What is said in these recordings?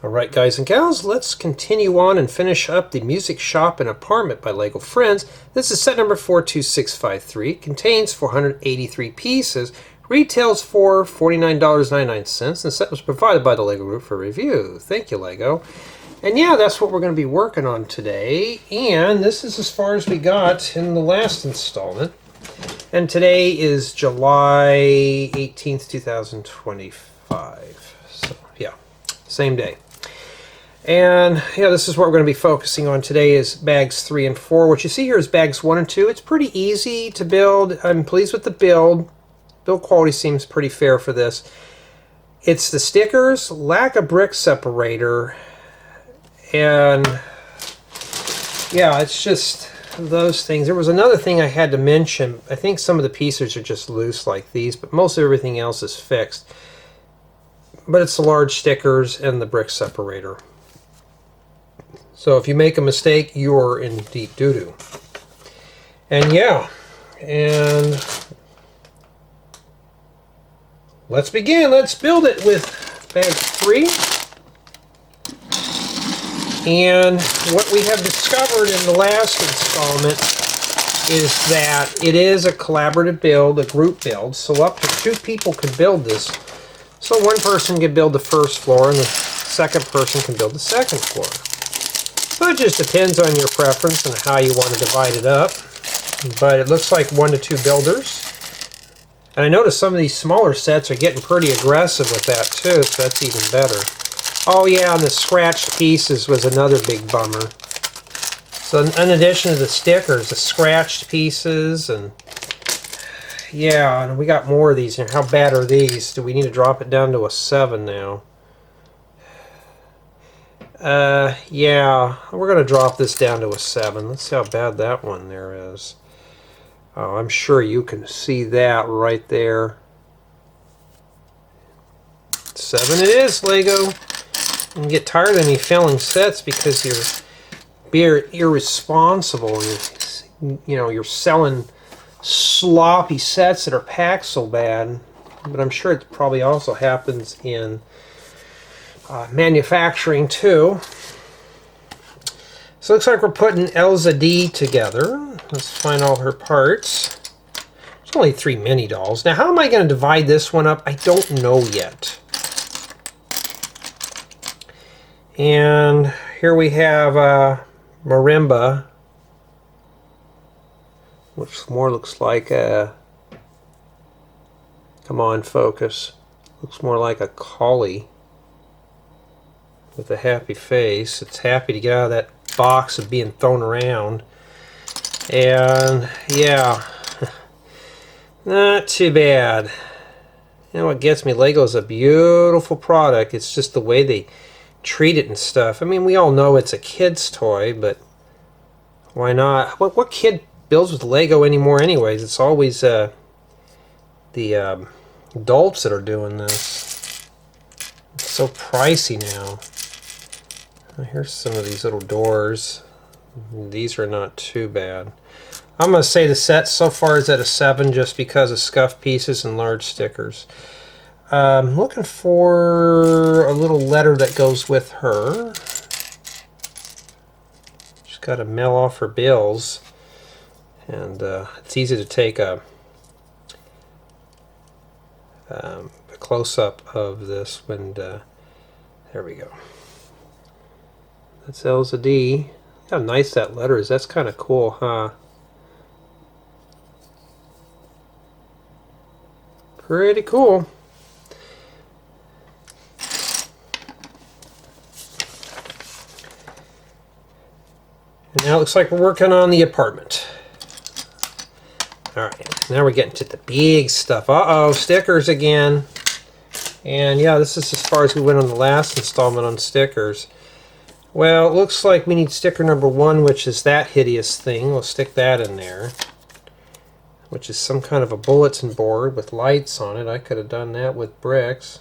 Alright guys and gals, let's continue on and finish up the Music Shop and Apartment by LEGO Friends. This is set number 42653. Contains 483 pieces. Retails for $49.99. And the set was provided by the LEGO Group for review. Thank you, LEGO. And yeah, that's what we're going to be working on today. And this is as far as we got in the last installment. And today is July 18th, 2025. So yeah, same day. And yeah, this is what we're going to be focusing on today is bags 3 and 4. What you see here is bags 1 and 2. It's pretty easy to build. I'm pleased with the build. Build quality seems pretty fair for this. It's the stickers, lack of brick separator, and yeah, it's just those things. There was another thing I had to mention. I think some of the pieces are just loose like these, but most of everything else is fixed. But it's the large stickers and the brick separator. So if you make a mistake, you're in deep doo-doo. And yeah, and let's begin. Let's build it with bag 3. And what we have discovered in the last installment is that it is a collaborative build, a group build, so up to 2 people can build this. So one person can build the first floor and the second person can build the second floor. So it just depends on your preference and how you want to divide it up. But it looks like 1 to 2 builders. And I noticed some of these smaller sets are getting pretty aggressive with that too, so that's even better. Oh yeah, and the scratched pieces was another big bummer. So in addition to the stickers, the scratched pieces, and yeah, and we got more of these. And how bad are these? Do we need to drop it down to a 7 now? Yeah, we're going to drop this down to a 7. Let's see how bad that one there is. Oh, I'm sure you can see that right there. 7 it is, LEGO. You can get tired of me filling sets because you're being irresponsible. You're selling sloppy sets that are packed so bad. But I'm sure it probably also happens in manufacturing too. So it looks like we're putting Elsa D together. Let's find all her parts. There's only 3 mini dolls. Now how am I going to divide this one up? I don't know yet. And here we have Marimba, which more looks like a, come on focus, looks more like a collie with a happy face. It's happy to get out of that box of being thrown around. And yeah, not too bad. You know what gets me? LEGO is a beautiful product. It's just the way they treat it and stuff. I mean, we all know it's a kid's toy, but why not? What kid builds with LEGO anymore anyways? It's always the adults that are doing this. It's so pricey now. Here's some of these little doors. These are not too bad. I'm going to say the set so far is at a 7 just because of scuffed pieces and large stickers. I'm looking for a little letter that goes with her. She's got to mail off her bills. And it's easy to take a close-up of this when... there we go. That's Elsa D. How nice that letter is. That's kind of cool, huh? Pretty cool. And now it looks like we're working on the apartment. Alright, now we're getting to the big stuff. Uh-oh, stickers again. And yeah, this is as far as we went on the last installment on stickers. Well, it looks like we need sticker number 1, which is that hideous thing. We'll stick that in there. Which is some kind of a bulletin board with lights on it. I could have done that with bricks.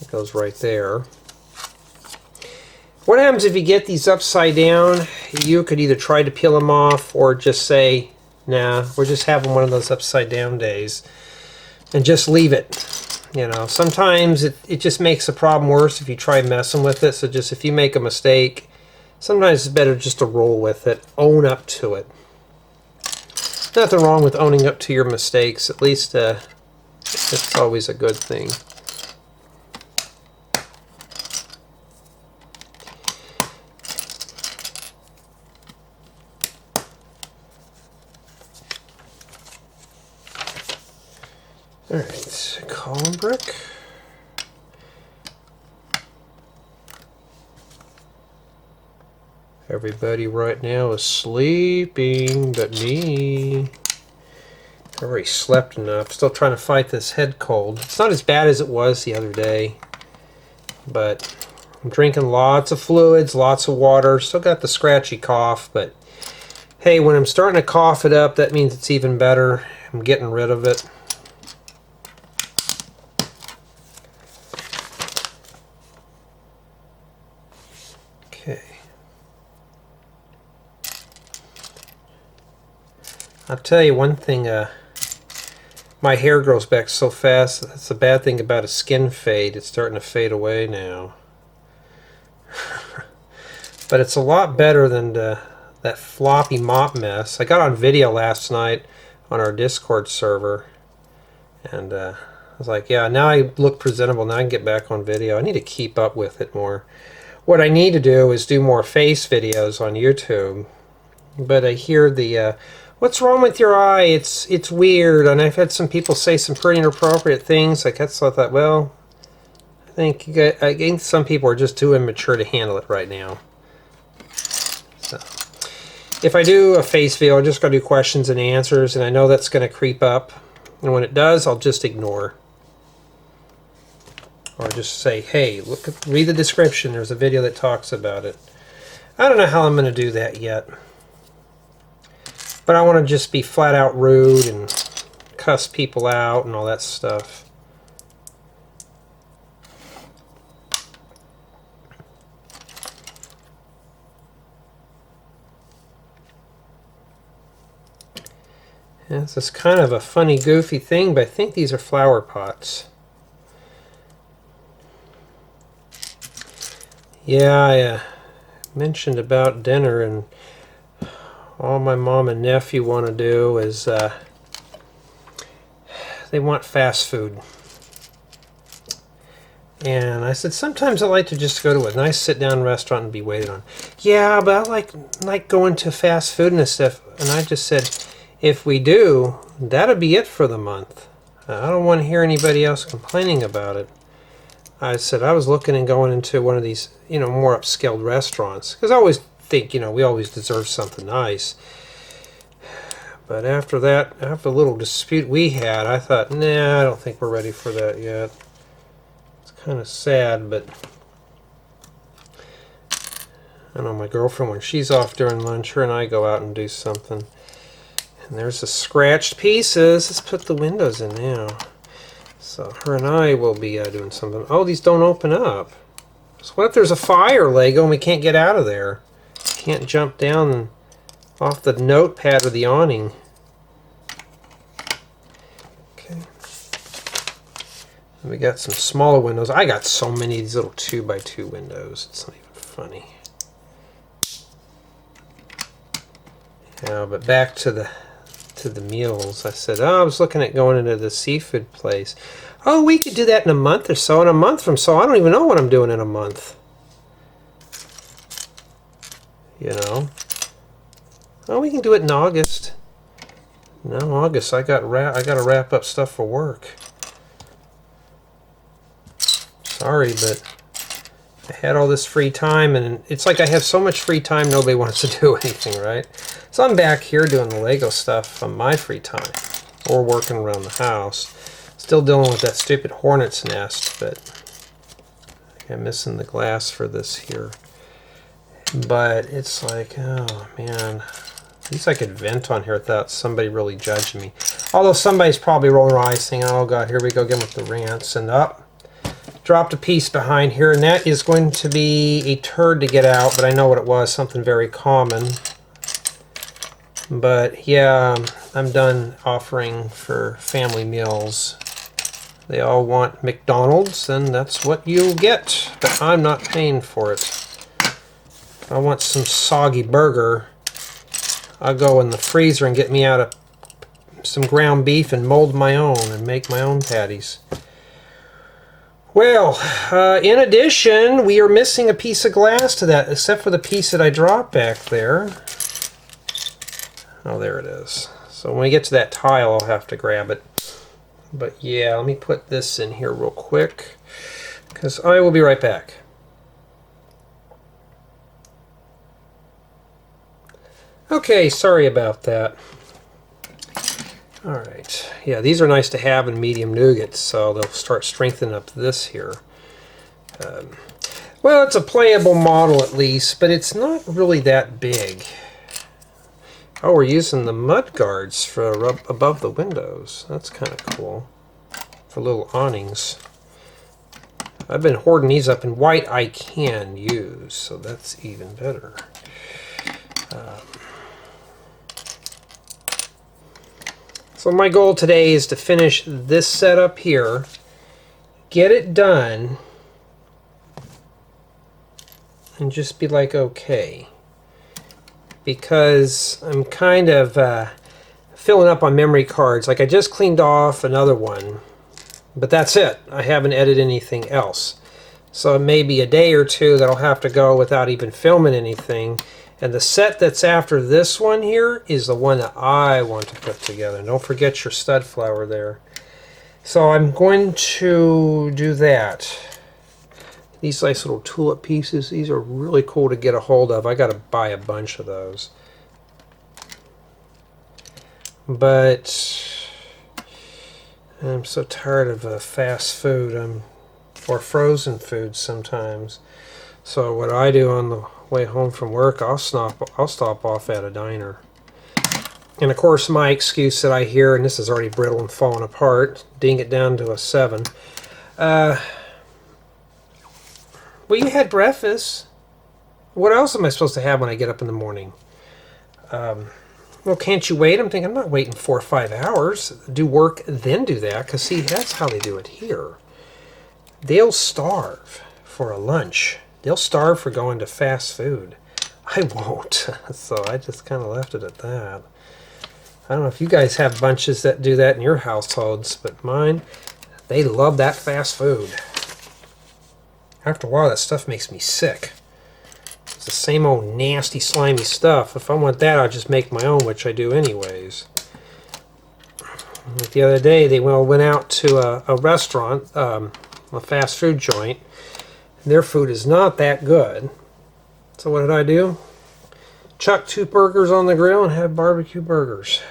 It goes right there. What happens if you get these upside down? You could either try to peel them off or just say, nah, we're just having one of those upside down days. And just leave it. You know, sometimes it just makes the problem worse if you try messing with it. So just if you make a mistake, sometimes it's better just to roll with it, own up to it. Nothing wrong with owning up to your mistakes. At least it's always a good thing. All right, column brick. Everybody right now is sleeping but me. I already slept enough. Still trying to fight this head cold. It's not as bad as it was the other day, but I'm drinking lots of fluids, lots of water. Still got the scratchy cough, but hey, when I'm starting to cough it up, that means it's even better. I'm getting rid of it. Okay. I'll tell you one thing, my hair grows back so fast. That's the bad thing about a skin fade. It's starting to fade away now. But it's a lot better than that floppy mop mess. I got on video last night on our Discord server, and I was like, yeah, now I look presentable. Now I can get back on video. I need to keep up with it more. What I need to do is do more face videos on YouTube. But I hear the, what's wrong with your eye? It's weird. And I've had some people say some pretty inappropriate things. I thought, well, I think some people are just too immature to handle it right now. So, if I do a face video, I'm just going to do questions and answers. And I know that's going to creep up. And when it does, I'll just ignore. Or just say, hey, read the description. There's a video that talks about it. I don't know how I'm going to do that yet. But I want to just be flat out rude and cuss people out and all that stuff. Yeah, this is kind of a funny, goofy thing, but I think these are flower pots. Yeah, I mentioned about dinner, and all my mom and nephew want to do is they want fast food. And I said, sometimes I like to just go to a nice sit-down restaurant and be waited on. Yeah, but I like going to fast food and stuff. And I just said, if we do, that'll be it for the month. I don't want to hear anybody else complaining about it. I said I was looking and going into one of these, more upscale restaurants. Because I always think, we always deserve something nice. But after a little dispute we had, I thought, nah, I don't think we're ready for that yet. It's kind of sad, but I know my girlfriend, when she's off during lunch, her and I go out and do something. And there's the scratched pieces. Let's put the windows in now. So her and I will be doing something. Oh, these don't open up. So what if there's a fire, Lego, and we can't get out of there? Can't jump down off the notepad or the awning. Okay. And we got some smaller windows. I got so many of these little 2x2 windows. It's not even funny. Yeah, but back to the meals. I said, I was looking at going into the seafood place. Oh, we could do that in a month or so. In a month from so, I don't even know what I'm doing in a month. Oh, we can do it in August. No, August. I got to wrap up stuff for work. Sorry, but I had all this free time, and it's like I have so much free time, nobody wants to do anything, right? So I'm back here doing the Lego stuff on my free time, or working around the house. Still dealing with that stupid hornet's nest, but I'm missing the glass for this here. But it's like, oh man, at least I could vent on here without somebody really judging me. Although somebody's probably rolling their eyes saying, oh god, here we go again with the rants. And up, dropped a piece behind here, and that is going to be a turd to get out, but I know what it was, something very common. But yeah, I'm done offering for family meals. They all want McDonald's, and that's what you'll get. But I'm not paying for it. If I want some soggy burger, I'll go in the freezer and get me out some ground beef and mold my own and make my own patties. Well, in addition, we are missing a piece of glass to that, except for the piece that I dropped back there. Oh, there it is. So when we get to that tile, I'll have to grab it. But yeah, let me put this in here real quick, because I will be right back. Okay, sorry about that. Alright, yeah, these are nice to have in medium nougats, so they'll start strengthening up this here. Well, it's a playable model at least, but it's not really that big. Oh, we're using the mud guards for above the windows. That's kind of cool. For little awnings. I've been hoarding these up in white I can use, so that's even better. So my goal today is to finish this setup here, get it done, and just be like, okay. Because I'm kind of filling up on memory cards. Like I just cleaned off another one, but that's it. I haven't edited anything else. So it may be a day or two that I'll have to go without even filming anything. And the set that's after this one here is the one that I want to put together. And don't forget your stud flower there. So I'm going to do that. These nice little tulip pieces, these are really cool to get a hold of. I got to buy a bunch of those. But I'm so tired of fast food or frozen food sometimes. So what I do on the way home from work, I'll stop off at a diner. And of course my excuse that I hear, and this is already brittle and falling apart, ding it down to a 7. Well, you had breakfast. What else am I supposed to have when I get up in the morning? Well, can't you wait? I'm thinking, I'm not waiting 4 or 5 hours. Do work, then do that. Because, see, that's how they do it here. They'll starve for a lunch. They'll starve for going to fast food. I won't. So I just kind of left it at that. I don't know if you guys have bunches that do that in your households, but mine, they love that fast food. After a while, that stuff makes me sick. It's the same old nasty, slimy stuff. If I want that, I'll just make my own, which I do anyways. Like the other day, they went out to a restaurant, a fast food joint. Their food is not that good. So what did I do? Chuck 2 burgers on the grill and had barbecue burgers.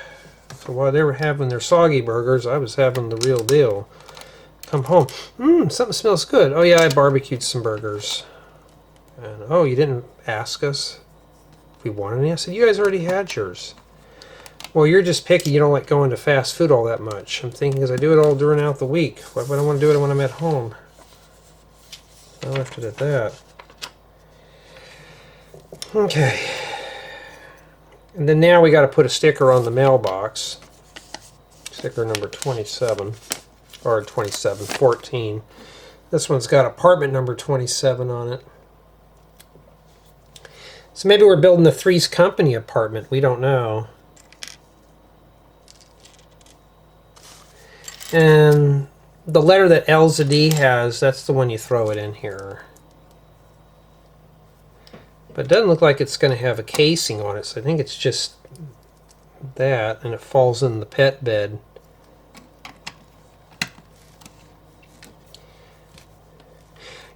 So while they were having their soggy burgers, I was having the real deal. Come home. Something smells good. Oh yeah, I barbecued some burgers. And oh, you didn't ask us if we wanted any? I said, you guys already had yours. Well, you're just picky. You don't like going to fast food all that much. I'm thinking, because I do it all during out the week. Why would I want to do it when I'm at home? I left it at that. Okay. And then now we got to put a sticker on the mailbox. Sticker number 27. Or 14. This one's got apartment number 27 on it. So maybe we're building the Three's Company apartment. We don't know. And the letter that Elsa D has, that's the one you throw it in here. But it doesn't look like it's going to have a casing on it, so I think it's just that, and it falls in the pet bed.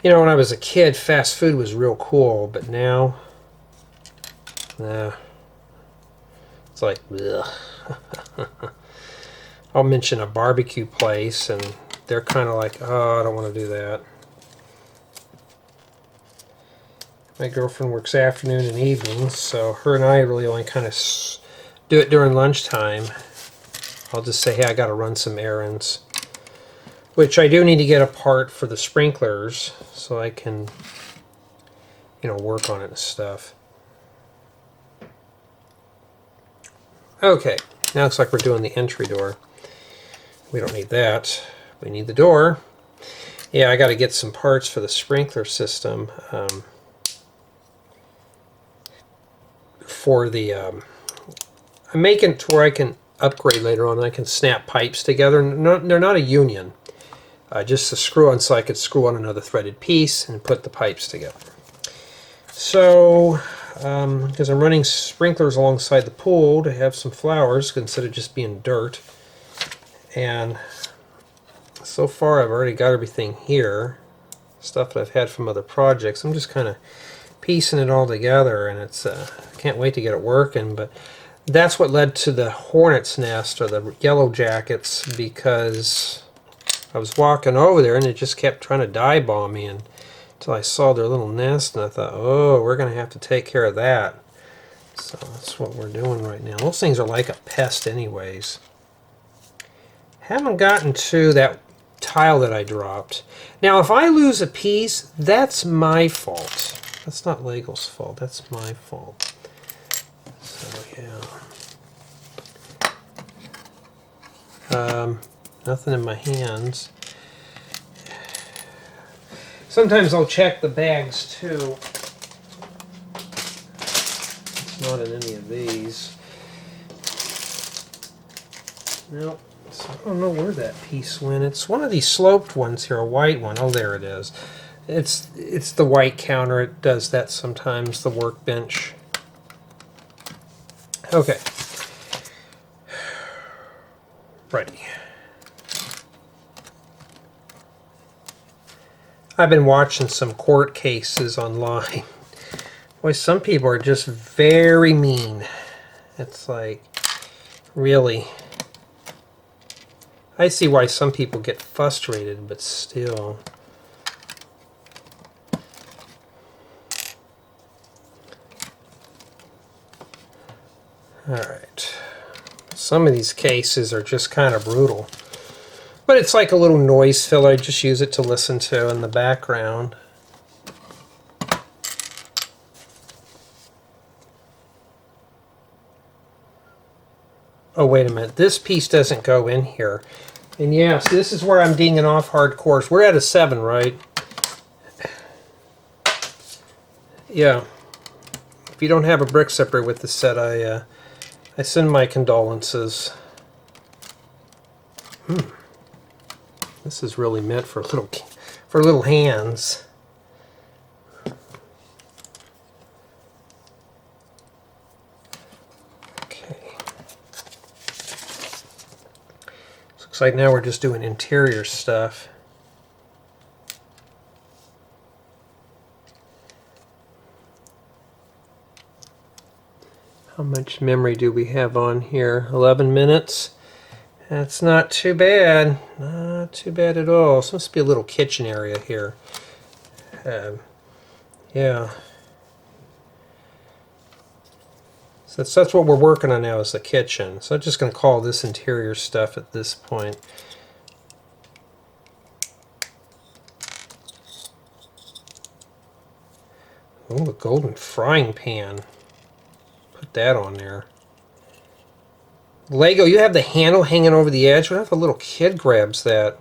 You know, when I was a kid, fast food was real cool, but now, nah. It's like, ugh. I'll mention a barbecue place, and they're kind of like, oh, I don't want to do that. My girlfriend works afternoon and evenings, so her and I really only kind of do it during lunchtime. I'll just say, hey, I got to run some errands. Which I do need to get a part for the sprinklers, so I can, you know, work on it and stuff. Okay, now it looks like we're doing the entry door. We don't need that, We need the door. Yeah, I got to get some parts for the sprinkler system. I'm making it to where I can upgrade later on. I can snap pipes together. They're not a union. Just a screw on, so I could screw on another threaded piece and put the pipes together. So, because I'm running sprinklers alongside the pool to have some flowers instead of just being dirt. And so far I've already got everything here. Stuff that I've had from other projects. I'm just kind of piecing it all together, and it's I can't wait to get it working. But that's what led to the hornet's nest, or the yellow jackets, because I was walking over there and it just kept trying to dive bomb me until I saw their little nest, and I thought, oh, we're going to have to take care of that. So that's what we're doing right now. Those things are like a pest anyways. Haven't gotten to that tile that I dropped. Now if I lose a piece, that's my fault. That's not Lego's fault, that's my fault. So yeah. Nothing in my hands. Sometimes I'll check the bags too. It's not in any of these. Nope. So I don't know where that piece went. It's one of these sloped ones here, a white one. Oh, there it is. It's the white counter. It does that sometimes, the workbench. Okay. Ready. I've been watching some court cases online. Boy, some people are just very mean. It's like, really. I see why some people get frustrated, but still. Alright. Some of these cases are just kind of brutal. But it's like a little noise filler. I just use it to listen to in the background. Oh, wait a minute. This piece doesn't go in here. And yeah, so this is where I'm dinging off hardcore. We're at a 7, right? Yeah. If you don't have a brick separator with the set, I send my condolences. This is really meant for little hands. Okay. Looks like now we're just doing interior stuff. How much memory do we have on here? 11 minutes. That's not too bad. Not too bad at all. This must be a little kitchen area here. Yeah. So that's what we're working on now, is the kitchen. So I'm just going to call this interior stuff at this point. Oh, a golden frying pan. Put that on there. Lego, you have the handle hanging over the edge. What if a little kid grabs that?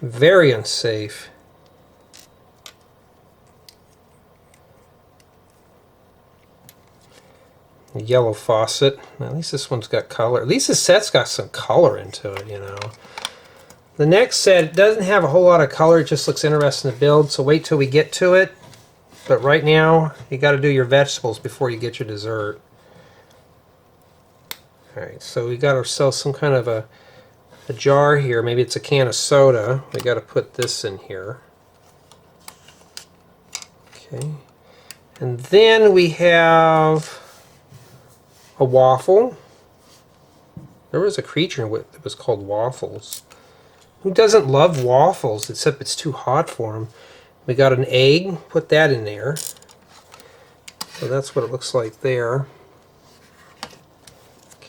Very unsafe. A yellow faucet. At least this one's got color. At least the set's got some color into it, you know. The next set doesn't have a whole lot of color. It just looks interesting to build, so wait till we get to it. But right now, you got to do your vegetables before you get your dessert. Alright, so we got ourselves some kind of a jar here. Maybe it's a can of soda. We got to put this in here. Okay. And then we have a waffle. There was a creature that was called Waffles. Who doesn't love waffles, except it's too hot for them? We got an egg. Put that in there. So that's what it looks like there.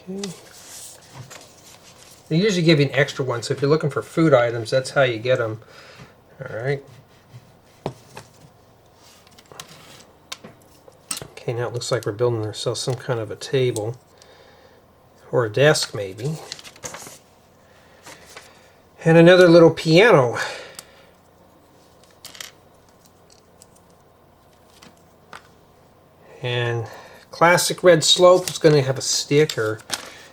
Okay. They usually give you an extra one, so if you're looking for food items, that's how you get them. Alright. Okay, now it looks like we're building ourselves some kind of a table. Or a desk, maybe. And another little piano. And classic red slope is going to have a sticker.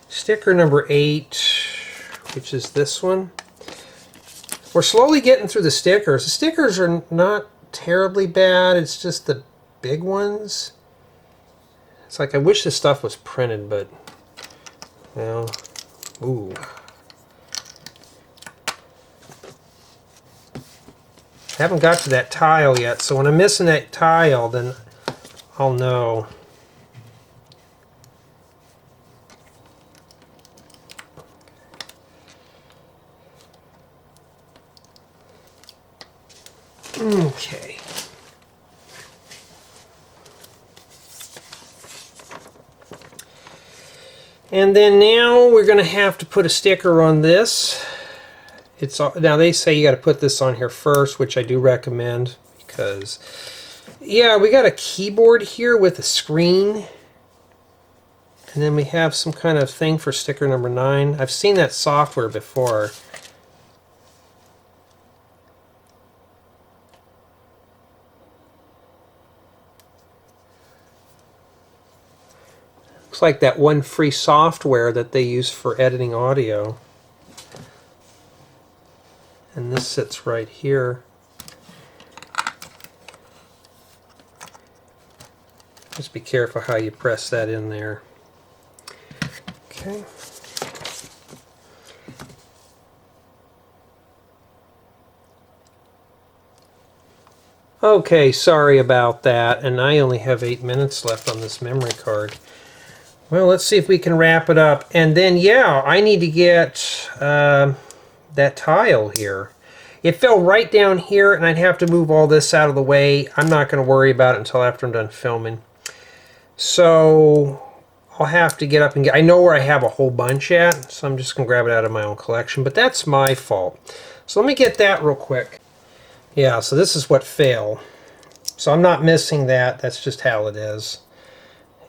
Sticker number 8, which is this one. We're slowly getting through the stickers. The stickers are not terribly bad. It's just the big ones. It's like I wish this stuff was printed, but well, ooh. I haven't got to that tile yet, so when I'm missing that tile, then I'll know. Okay. And then now we're going to have to put a sticker on this. Now they say you got to put this on here first, which I do recommend because, yeah, we got a keyboard here with a screen. And then we have some kind of thing for sticker number 9. I've seen that software before. Looks like that one free software that they use for editing audio. And this sits right here. Just be careful how you press that in there. Okay. Okay, sorry about that. And I only have 8 minutes left on this memory card. Well, let's see if we can wrap it up. And then, yeah, I need to get that tile here. It fell right down here, and I'd have to move all this out of the way. I'm not going to worry about it until after I'm done filming. So I'll have to get up and get... I know where I have a whole bunch at, so I'm just going to grab it out of my own collection. But that's my fault. So let me get that real quick. Yeah, so this is what fell. So I'm not missing that. That's just how it is.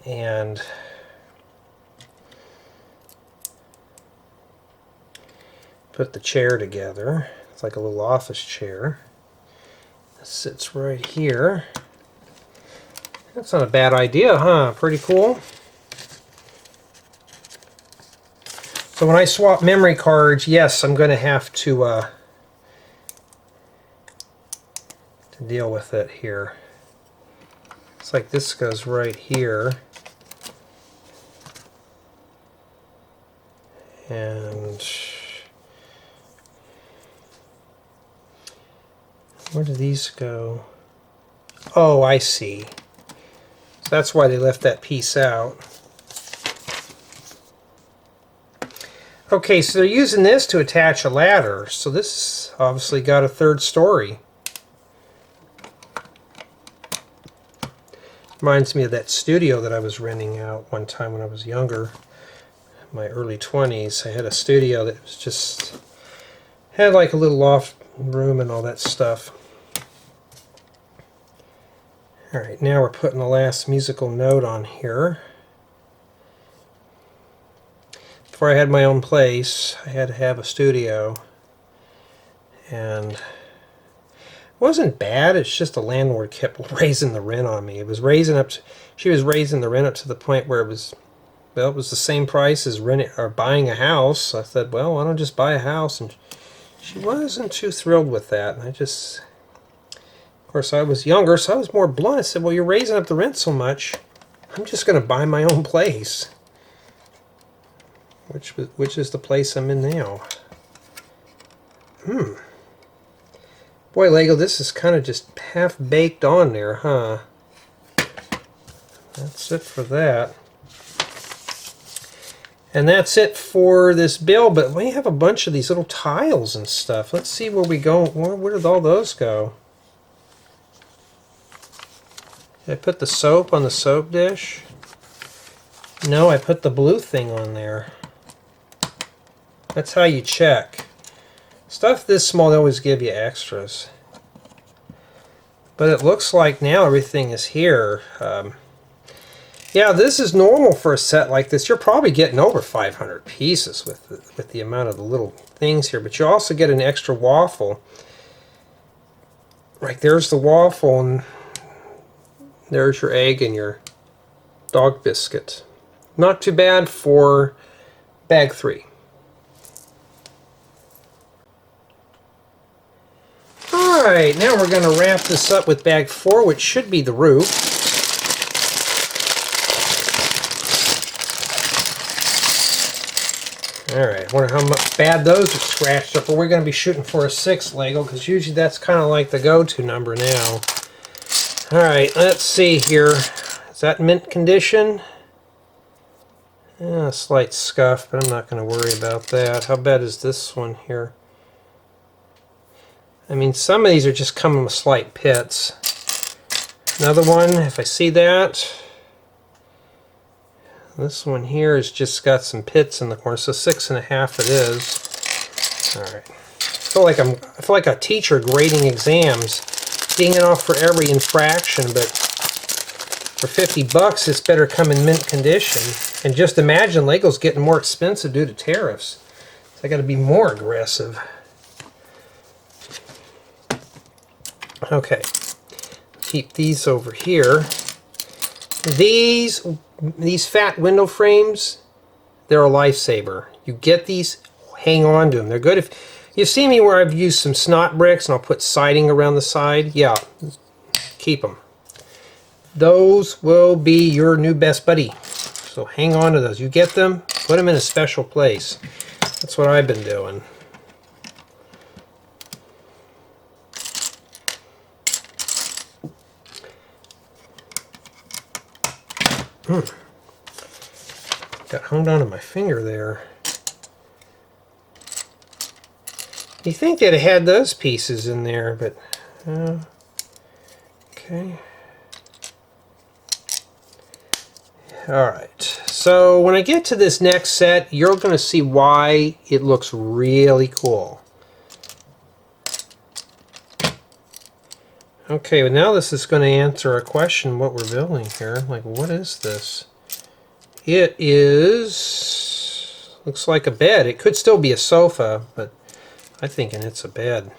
And... put the chair together. It's like a little office chair. It sits right here. That's not a bad idea, huh? Pretty cool. So when I swap memory cards, yes, I'm going to have to deal with it here. It's like this goes right here. And where do these go? Oh, I see. So that's why they left that piece out. Okay, so they're using this to attach a ladder. So this obviously got a 3rd story. Reminds me of that studio that I was renting out one time when I was younger. In my early 20s. I had a studio that was just... had like a little loft room and all that stuff. Alright, now we're putting the last musical note on here. Before I had my own place, I had to have a studio. And it wasn't bad, it's just the landlord kept raising the rent on me. It was raising up to, she was raising the rent up to the point where it was, well, it was the same price as renting or buying a house. I said, well, why don't I just buy a house? And she wasn't too thrilled with that. And I just... Of course, I was younger, so I was more blunt. I said, well, you're raising up the rent so much, I'm just going to buy my own place. Which is the place I'm in now. Boy, Lego, this is kind of just half-baked on there, huh? That's it for that. And that's it for this build, but we have a bunch of these little tiles and stuff. Let's see where we go. Where did all those go? Did I put the soap on the soap dish? No, I put the blue thing on there. That's how you check. Stuff this small, they always give you extras. But it looks like now everything is here. Yeah, this is normal for a set like this. You're probably getting over 500 pieces with the amount of the little things here, but you also get an extra waffle. Right, there's the waffle, and there's your egg and your dog biscuit. Not too bad for bag 3. Alright, now we're going to wrap this up with bag 4, which should be the roof. Alright, I wonder how bad those are scratched up, but we're going to be shooting for a 6 Lego, because usually that's kind of like the go-to number now. Alright, let's see here. Is that mint condition? Yeah, a slight scuff, but I'm not going to worry about that. How bad is this one here? I mean, some of these are just coming with slight pits. Another one, if I see that. This one here has just got some pits in the corner, so 6.5 it is. Alright. I feel like a teacher grading exams, dinging off for every infraction, but for 50 bucks it's better come in mint condition. And just imagine Lego's getting more expensive due to tariffs. So I gotta be more aggressive. Okay. Keep these over here. These fat window frames, they're a lifesaver. You get these, hang on to them. They're good. If you see me where I've used some snot bricks and I'll put siding around the side, yeah, keep them. Those will be your new best buddy. So hang on to those. You get them, put them in a special place. That's what I've been doing. Got hung onto my finger there. You think they'd have had those pieces in there, but okay. Alright, so when I get to this next set, you're going to see why it looks really cool. Okay, well now this is going to answer a question what we're building here. Like, what is this? It is, looks like a bed. It could still be a sofa, but I'm thinking it's a bed.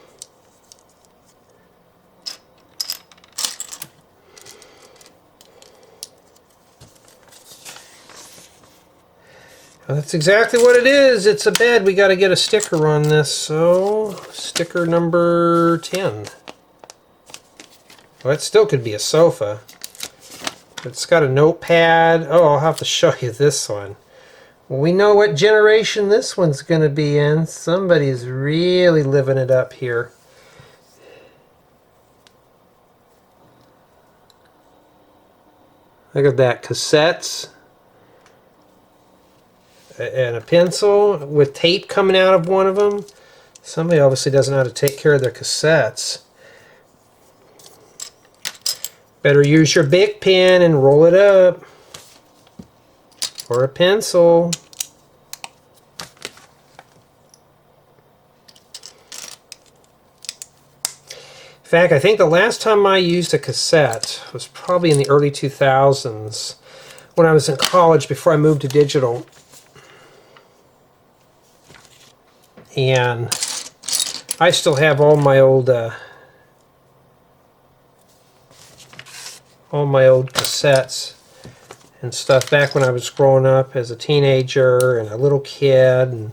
Well, that's exactly what it is. It's a bed. We got to get a sticker on this. So, sticker number 10. Well, it still could be a sofa. It's got a notepad. Oh, I'll have to show you this one. Well, we know what generation this one's going to be in. Somebody's really living it up here. Look at that. Cassettes. And a pencil with tape coming out of one of them. Somebody obviously doesn't know how to take care of their cassettes. Better use your Bic pen and roll it up. Or a pencil. In fact, I think the last time I used a cassette was probably in the early 2000s when I was in college before I moved to digital. And I still have all my old cassettes and stuff back when I was growing up as a teenager and a little kid. And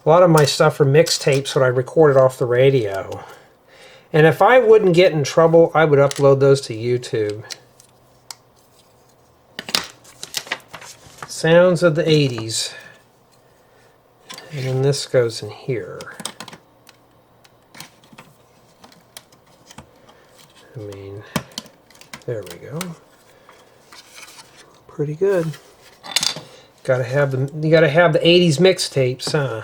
a lot of my stuff are mixtapes that I recorded off the radio. And if I wouldn't get in trouble, I would upload those to YouTube. Sounds of the 80s. And then this goes in here. I mean, there we go. Pretty good. You gotta have the 80s mixtapes, huh?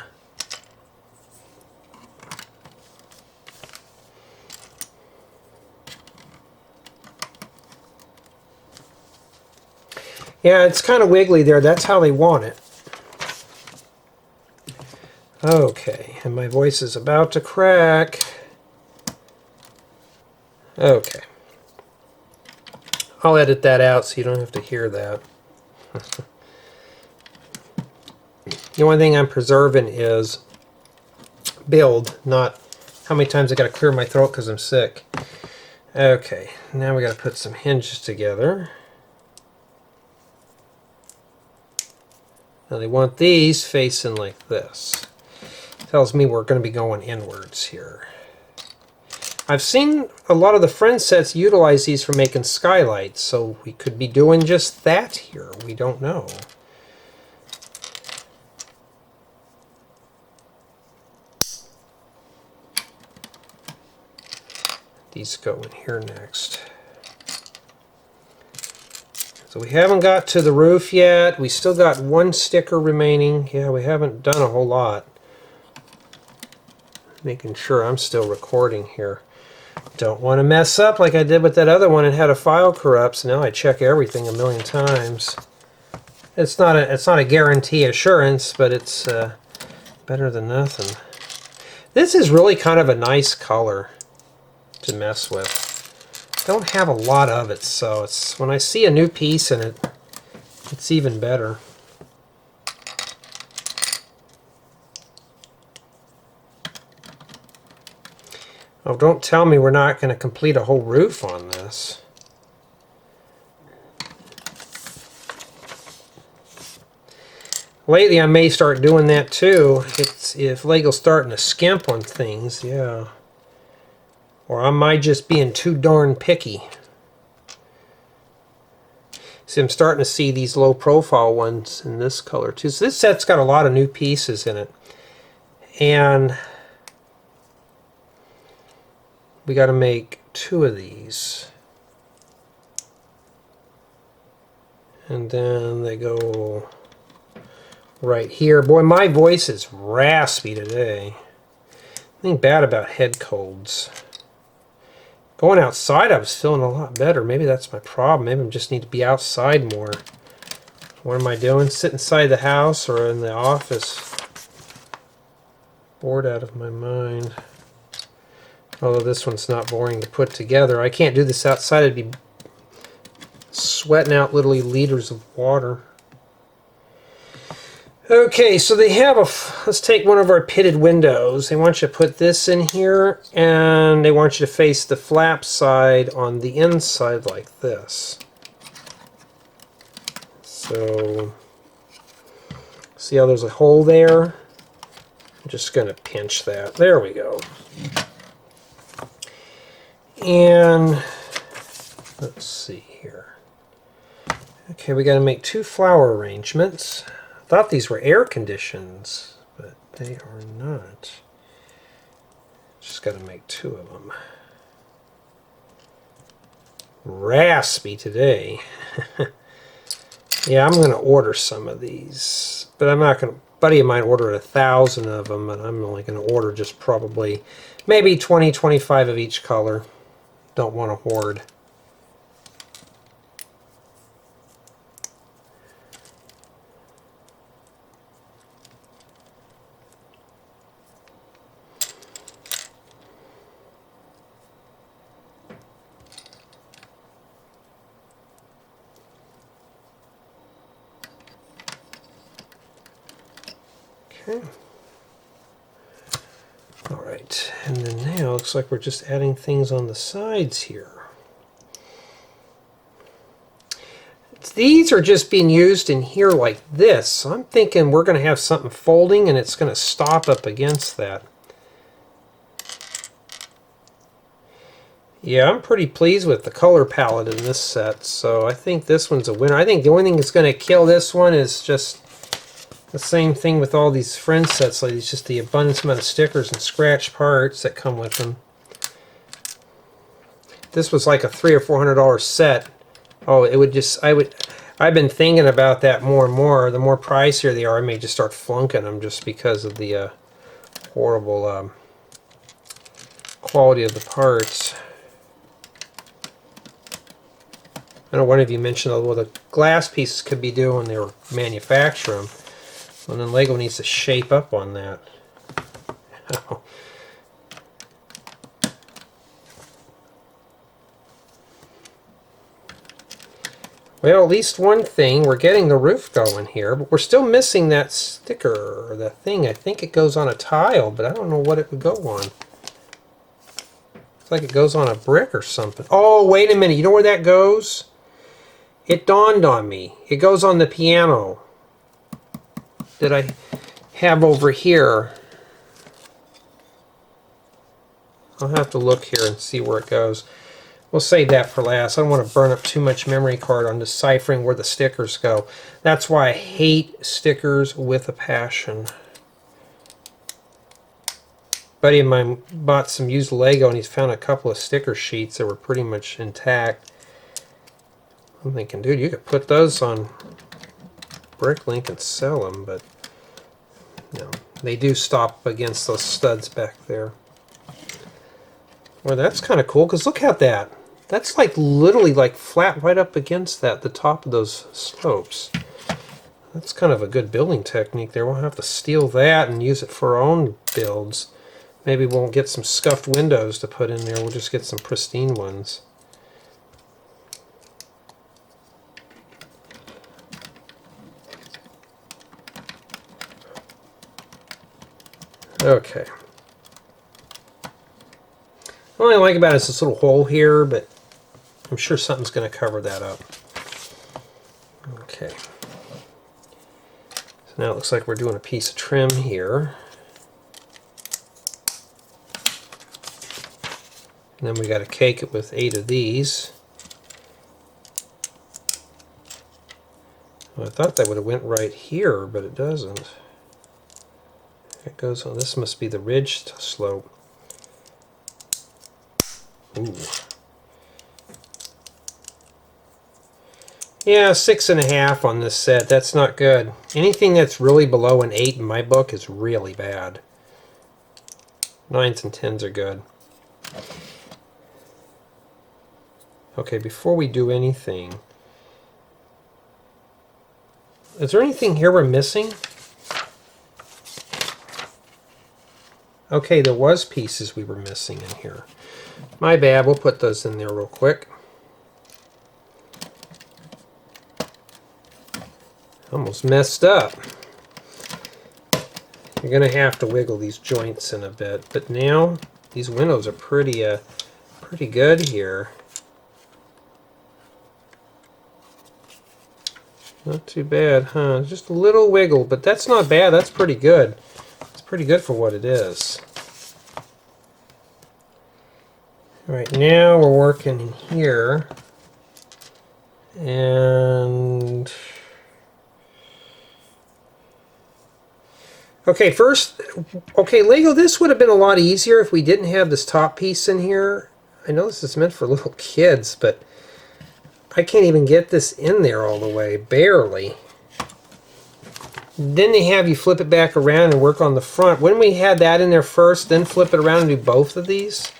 Yeah, it's kind of wiggly there. That's how they want it. Okay, and my voice is about to crack. Okay. I'll edit that out so you don't have to hear that. The only thing I'm preserving is build, not how many times I got to clear my throat because I'm sick. Okay, now we got to put some hinges together. Now they want these facing like this. Tells me we're going to be going inwards here. I've seen a lot of the friend sets utilize these for making skylights, so we could be doing just that here. We don't know. These go in here next. So we haven't got to the roof yet. We still got one sticker remaining. Yeah, we haven't done a whole lot. Making sure I'm still recording here. Don't want to mess up like I did with that other one and had a file corrupt. So now I check everything a million times. It's not a guarantee assurance, but it's better than nothing. This is really kind of a nice color to mess with. Don't have a lot of it, so it's when I see a new piece in it, it's even better. Oh, don't tell me we're not going to complete a whole roof on this. Lately I may start doing that too. If Lego's starting to skimp on things, yeah. Or I might just being too darn picky. See, I'm starting to see these low profile ones in this color too. So this set's got a lot of new pieces in it. And we got to make 2 of these. And then they go right here. Boy, my voice is raspy today. Nothing bad about head colds. Going outside, I was feeling a lot better. Maybe that's my problem. Maybe I just need to be outside more. What am I doing? Sit inside the house or in the office? Bored out of my mind. Although this one's not boring to put together. I can't do this outside. I'd be sweating out literally liters of water. Okay, so they have let's take one of our pitted windows. They want you to put this in here, and they want you to face the flap side on the inside like this. So, see how there's a hole there? I'm just going to pinch that. There we go. And let's see here. Okay, we got to make 2 flower arrangements. I thought these were air conditions, but they are not. Just got to make 2 of them. Raspy today. Yeah, I'm going to order some of these, but I'm not going to. A buddy of mine ordered 1,000 of them, and I'm only going to order just probably maybe 20, 25 of each color. Don't want to hoard. Okay. All right, and then now it looks like we're just adding things on the sides here. These are just being used in here like this, so I'm thinking we're going to have something folding and it's going to stop up against that. Yeah, I'm pretty pleased with the color palette in this set, so I think this one's a winner. I think the only thing that's going to kill this one is just the same thing with all these friend sets, like it's just the abundance amount of stickers and scratch parts that come with them. This was like a $300 or $400 set. Oh, it would just, I've been thinking about that more and more. The more pricier they are, I may just start flunking them just because of the horrible quality of the parts. I know one of you mentioned what the glass pieces could be doing when they were manufacturing them. And then Lego needs to shape up on that. Well, at least one thing, we're getting the roof going here, but we're still missing that sticker, or the thing. I think it goes on a tile, but I don't know what it would go on. It's like it goes on a brick or something. Oh, wait a minute. You know where that goes? It dawned on me. It goes on the piano that I have over here. I'll have to look here and see where it goes. We'll save that for last. I don't want to burn up too much memory card on deciphering where the stickers go. That's why I hate stickers with a passion. A buddy of mine bought some used Lego and he's found a couple of sticker sheets that were pretty much intact. I'm thinking, dude, you could put those on Bricklink and sell them, but no. They do stop against those studs back there. Well, that's kind of cool, because look at that. That's like literally like flat right up against that, the top of those slopes. That's kind of a good building technique there. We'll have to steal that and use it for our own builds. Maybe we'll get some scuffed windows to put in there. We'll just get some pristine ones. Okay. What I like about it is this little hole here, but I'm sure something's going to cover that up. Okay. So now it looks like we're doing a piece of trim here. And then we got to cake it with 8 of these. Well, I thought that would have went right here, but it doesn't. It goes on. This must be the ridge slope. Ooh. Yeah, 6.5 on this set. That's not good. Anything that's really below an 8 in my book is really bad. 9s and 10s are good. Okay, before we do anything, is there anything here we're missing? Okay, there was pieces we were missing in here. My bad, we'll put those in there real quick. Almost messed up. You're going to have to wiggle these joints in a bit, but now these windows are pretty good here. Not too bad, huh? Just a little wiggle, but that's not bad. That's pretty good. It's pretty good for what it is. All right, now we're working in here. And okay, first, okay, Lego, this would have been a lot easier if we didn't have this top piece in here. I know this is meant for little kids, but I can't even get this in there all the way, barely. Then they have you flip it back around and work on the front. When we had that in there first, then flip it around and do both of these,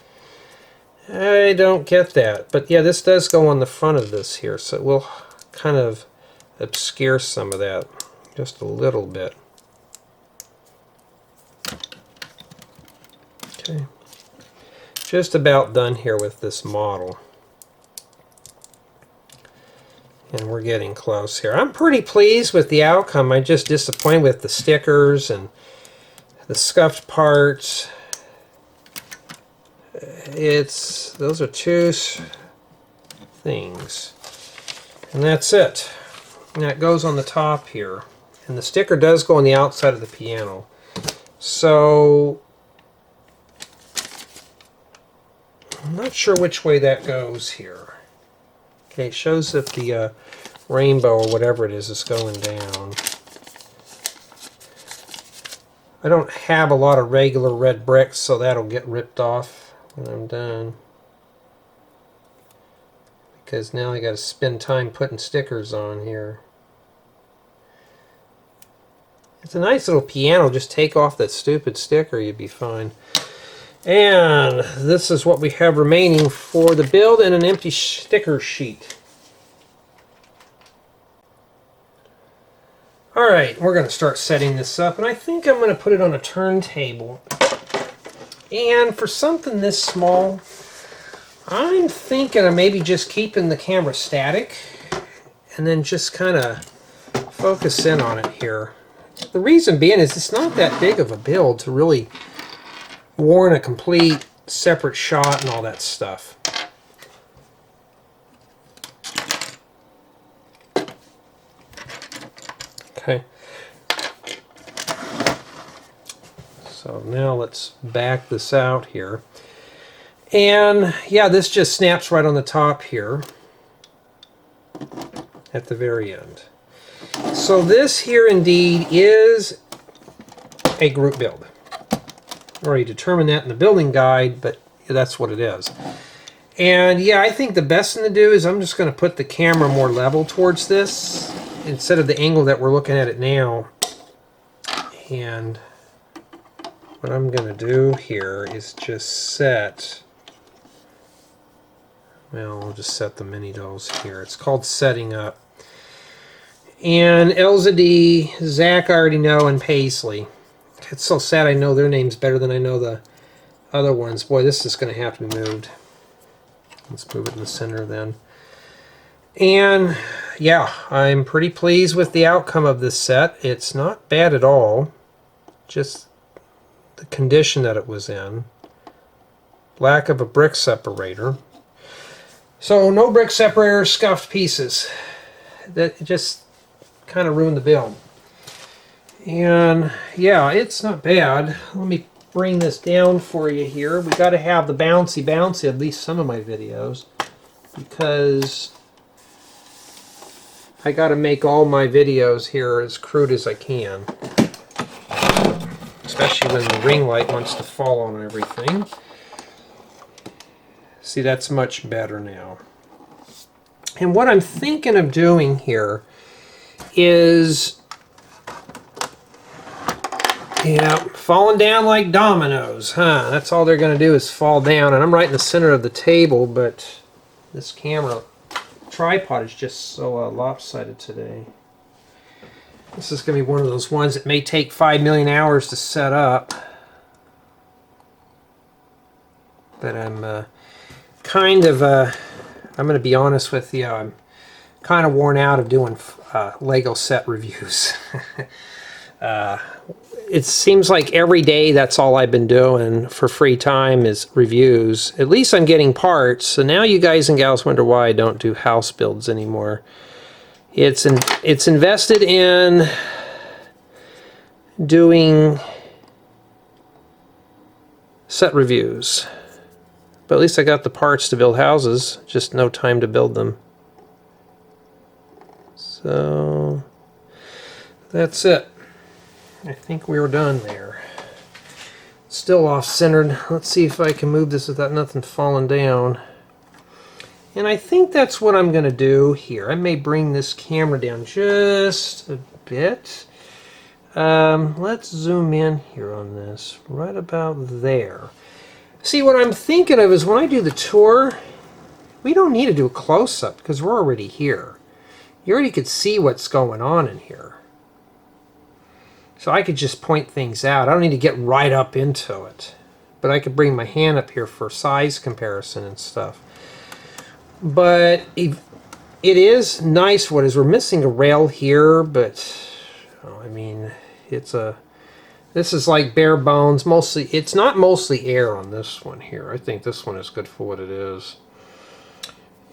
I don't get that. But yeah, this does go on the front of this here, so it will kind of obscure some of that, just a little bit. Okay, just about done here with this model. And we're getting close here. I'm pretty pleased with the outcome. I'm just disappointed with the stickers and the scuffed parts. Those are 2 things. And that's it. And that goes on the top here. And the sticker does go on the outside of the piano. So I'm not sure which way that goes here. Okay, it shows that the rainbow or whatever it is going down. I don't have a lot of regular red bricks, so that'll get ripped off when I'm done. Because now I got to spend time putting stickers on here. It's a nice little piano. Just take off that stupid sticker, you'd be fine. And this is what we have remaining for the build and an empty sticker sheet. Alright, we're going to start setting this up, and I think I'm going to put it on a turntable. And for something this small, I'm thinking of maybe just keeping the camera static and then just kind of focus in on it here. The reason being is it's not that big of a build to really warrant a complete separate shot and all that stuff. Okay. So now let's back this out here. And yeah, this just snaps right on the top here at the very end. So this here indeed is a group build. I already determined that in the building guide, but that's what it is. And yeah, I think the best thing to do is I'm just going to put the camera more level towards this instead of the angle that we're looking at it now. And what I'm going to do here is just set, well, I'll just set the mini dolls here. It's called setting up. And Elsa D, Zach I already know, and Paisley. It's so sad I know their names better than I know the other ones. Boy, this is going to have to be moved. Let's move it in the center then. And yeah, I'm pretty pleased with the outcome of this set. It's not bad at all. Just the condition that it was in. Lack of a brick separator. So no brick separator, scuffed pieces. That just kind of ruined the build. And yeah, it's not bad. Let me bring this down for you here. We got to have the bouncy at least some of my videos, because I got to make all my videos here as crude as I can, especially when the ring light wants to fall on everything. See, that's much better now. And what I'm thinking of doing here is, yeah, falling down like dominoes, huh? That's all they're going to do is fall down. And I'm right in the center of the table, but this camera tripod is just so lopsided today. This is going to be one of those ones that may take 5 million hours to set up. But I'm kind of, I'm going to be honest with you, I'm kind of worn out of doing Lego set reviews. It seems like every day that's all I've been doing for free time is reviews. At least I'm getting parts. So now you guys and gals wonder why I don't do house builds anymore. It's invested in doing set reviews. But at least I got the parts to build houses, just no time to build them. So that's it. I think we were done there. Still off-centered. Let's see if I can move this without nothing falling down. And I think that's what I'm going to do here. I may bring this camera down just a bit. Let's zoom in here on this, right about there. See, what I'm thinking of is when I do the tour, we don't need to do a close-up because we're already here. You already could see what's going on in here. So I could just point things out. I don't need to get right up into it. But I could bring my hand up here for size comparison and stuff. But it is nice what is. We're missing a rail here, but I mean, this is like bare bones. Mostly, it's not mostly air on this one here. I think this one is good for what it is.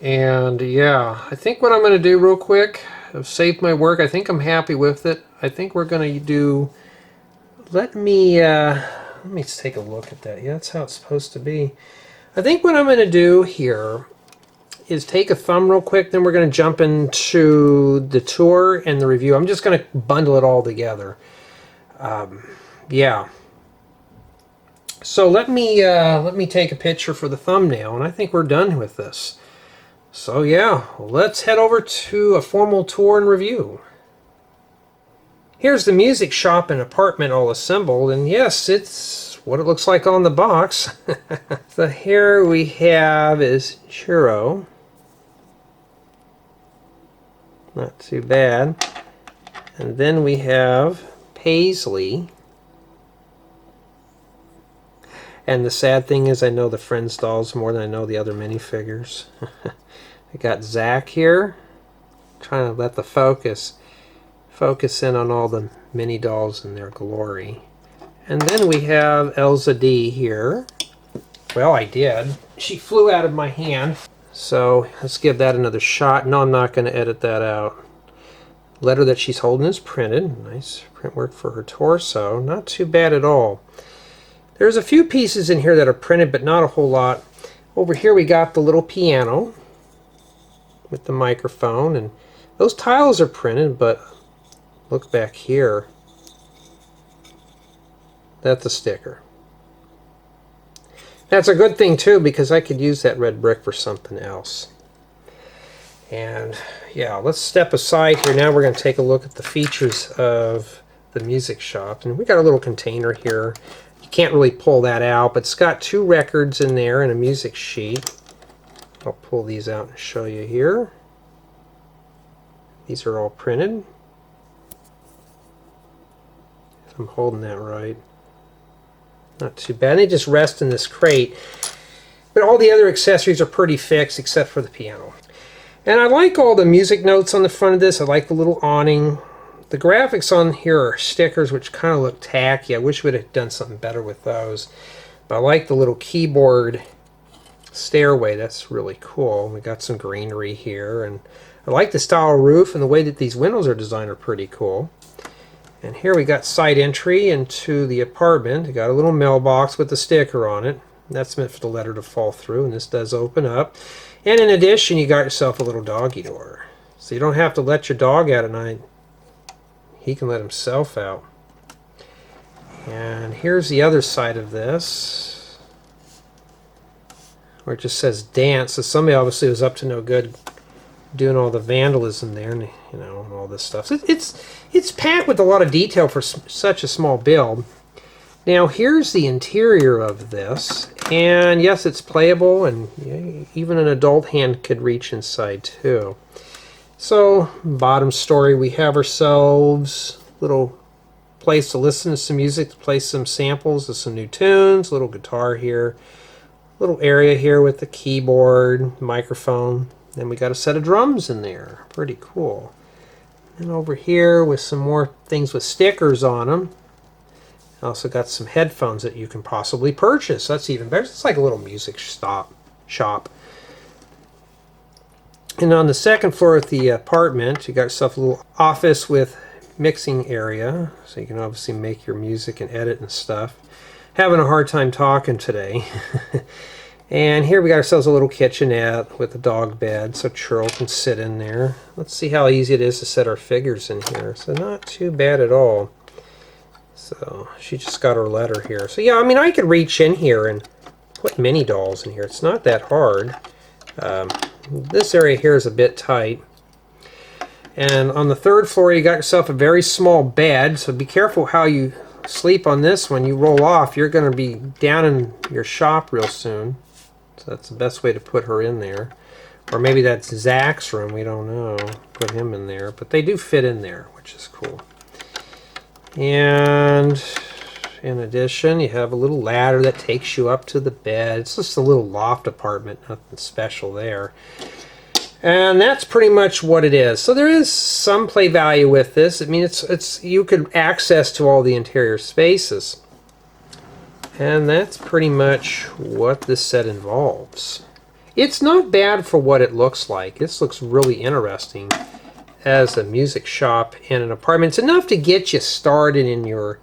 And yeah, I think what I'm going to do real quick, I've saved my work. I think I'm happy with it. I think we're going to do, let me take a look at that. Yeah, that's how it's supposed to be. I think what I'm going to do here is take a thumb real quick, then we're going to jump into the tour and the review. I'm just going to bundle it all together. Yeah. So let me take a picture for the thumbnail, and I think we're done with this. So yeah, let's head over to a formal tour and review. Here's the music shop and apartment all assembled, and yes, it's what it looks like on the box. So here we have is Churro. Not too bad. And then we have Paisley. And the sad thing is I know the Friends dolls more than I know the other minifigures. I got Zach here. trying to let the focus in on all the mini dolls in their glory. And then we have Elsa D here. Well, I did. She flew out of my hand. So let's give that another shot. No, I'm not going to edit that out. Letter that she's holding is printed. Nice print work for her torso. Not too bad at all. There's a few pieces in here that are printed, but not a whole lot. Over here we got the little piano with the microphone, and those tiles are printed, but look back here. That's a sticker. That's a good thing too, because I could use that red brick for something else. And yeah, let's step aside here. Now we're going to take a look at the features of the music shop. And we got a little container here. You can't really pull that out, but it's got 2 records in there and a music sheet. I'll pull these out and show you here. These are all printed. If I'm holding that right. Not too bad. They just rest in this crate. But all the other accessories are pretty fixed except for the piano. And I like all the music notes on the front of this. I like the little awning. The graphics on here are stickers which kind of look tacky. I wish we'd have done something better with those. But I like the little keyboard stairway. That's really cool. We got some greenery here. And I like the style roof, and the way that these windows are designed are pretty cool. And here we got side entry into the apartment. We got a little mailbox with a sticker on it. That's meant for the letter to fall through, and this does open up. And in addition, you got yourself a little doggy door. So you don't have to let your dog out at night. He can let himself out. And here's the other side of this, where it just says dance. So somebody obviously was up to no good doing all the vandalism there, and you know, and all this stuff. So it's packed with a lot of detail for such a small build. Now here's the interior of this, and yes, it's playable, and even an adult hand could reach inside too. So bottom story, we have ourselves a little place to listen to some music, to play some samples of some new tunes, little guitar here, little area here with the keyboard, microphone. Then we got a set of drums in there, pretty cool. And over here with some more things with stickers on them. Also got some headphones that you can possibly purchase. That's even better. It's like a little music shop. And on the second floor of the apartment, you got yourself a little office with mixing area, so you can obviously make your music and edit and stuff. Having a hard time talking today. And here we got ourselves a little kitchenette with a dog bed, so Churl can sit in there. Let's see how easy it is to set our figures in here. So not too bad at all. So she just got her letter here. So yeah, I mean, I could reach in here and put mini dolls in here. It's not that hard. This area here is a bit tight. And on the third floor, you got yourself a very small bed. So be careful how you sleep on this one. You roll off, you're going to be down in your shop real soon. So that's the best way to put her in there. Or maybe that's Zach's room. We don't know. Put him in there. But they do fit in there, which is cool. And in addition, you have a little ladder that takes you up to the bed. It's just a little loft apartment, nothing special there. And that's pretty much what it is. So there is some play value with this. I mean, it's you could access to all the interior spaces. And that's pretty much what this set involves. It's not bad for what it looks like. This looks really interesting as a music shop and an apartment. It's enough to get you started in your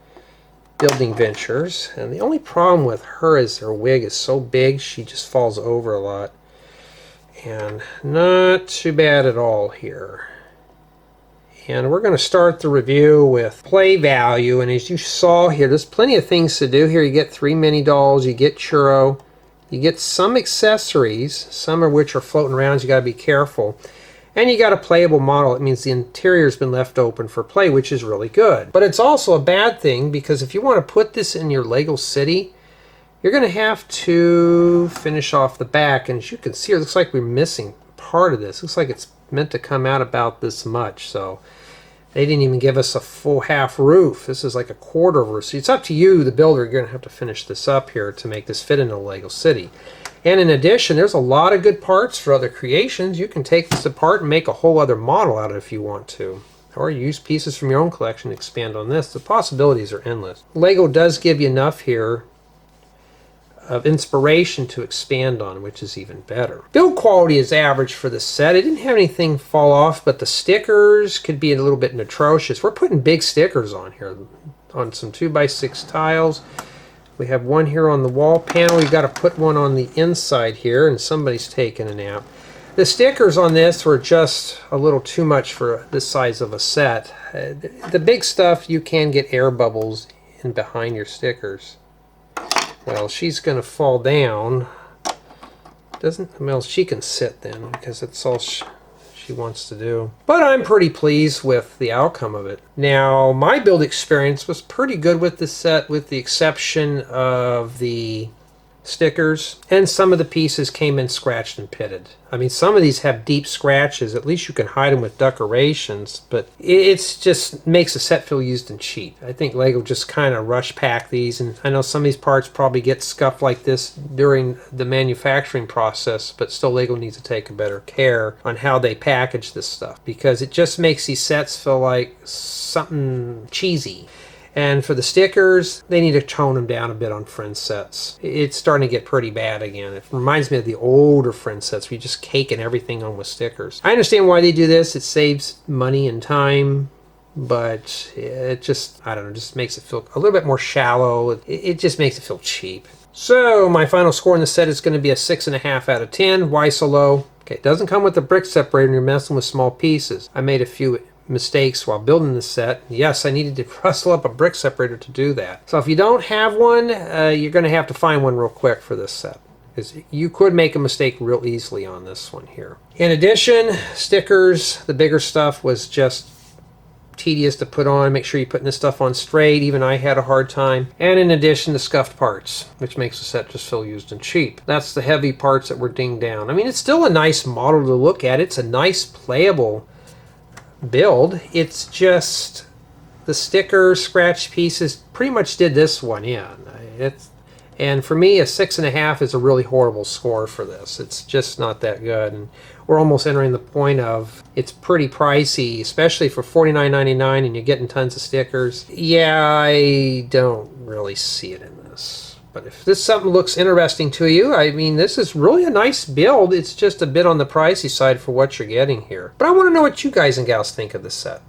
building ventures. And the only problem with her is her wig is so big, she just falls over a lot. And not too bad at all here. And we're going to start the review with play value. And as you saw here, there's plenty of things to do here. You get 3 mini dolls, you get churro, you get some accessories, some of which are floating around, so you got to be careful. And you got a playable model. It means the interior's been left open for play, which is really good. But it's also a bad thing, because if you want to put this in your Lego city, you're going to have to finish off the back. And as you can see, it looks like we're missing part of this. It looks like it's meant to come out about this much. So they didn't even give us a full half roof. This is like a quarter roof. So it's up to you, the builder. You're going to have to finish this up here to make this fit into a Lego city. And in addition, there's a lot of good parts for other creations. You can take this apart and make a whole other model out of it if you want to. Or use pieces from your own collection to expand on this. The possibilities are endless. Lego does give you enough here of inspiration to expand on, which is even better. Build quality is average for this set. It didn't have anything fall off, but the stickers could be a little bit atrocious. We're putting big stickers on here, on some 2x6 tiles. We have one here on the wall panel. You got to put one on the inside here, and somebody's taking a nap. The stickers on this were just a little too much for this size of a set. The big stuff, you can get air bubbles in behind your stickers. Well, she's going to fall down. Well, she can sit then, because that's all she wants to do. But I'm pretty pleased with the outcome of it. Now, my build experience was pretty good with this set, with the exception of the stickers, and some of the pieces came in scratched and pitted. I mean, some of these have deep scratches. At least you can hide them with decorations, but it's just makes the set feel used and cheap. I think Lego just kind of rush pack these, and I know some of these parts probably get scuffed like this during the manufacturing process, but still Lego needs to take a better care on how they package this stuff, because it just makes these sets feel like something cheesy. And for the stickers, they need to tone them down a bit on Friends sets. It's starting to get pretty bad again. It reminds me of the older Friends sets where you just caking everything on with stickers. I understand why they do this. It saves money and time, but it just, I don't know, just makes it feel a little bit more shallow. It just makes it feel cheap. So my final score in the set is going to be a 6.5 out of 10. Why so low? Okay, it doesn't come with the brick separator and you're messing with small pieces. I made a few mistakes while building this set. Yes, I needed to rustle up a brick separator to do that. So if you don't have one, you're going to have to find one real quick for this set, because you could make a mistake real easily on this one here. In addition, stickers, the bigger stuff was just tedious to put on. Make sure you're putting this stuff on straight. Even I had a hard time. And in addition, the scuffed parts, which makes the set just feel used and cheap. That's the heavy parts that were dinged down. I mean, it's still a nice model to look at. It's a nice playable build. It's just the sticker scratch pieces pretty much did this one in. And for me, a 6.5 is a really horrible score for this. It's just not that good, and we're almost entering the point of it's pretty pricey, especially for $49.99, and you're getting tons of stickers. Yeah, I don't really see it in this. But if this something looks interesting to you, I mean, this is really a nice build. It's just a bit on the pricey side for what you're getting here. But I want to know what you guys and gals think of this set.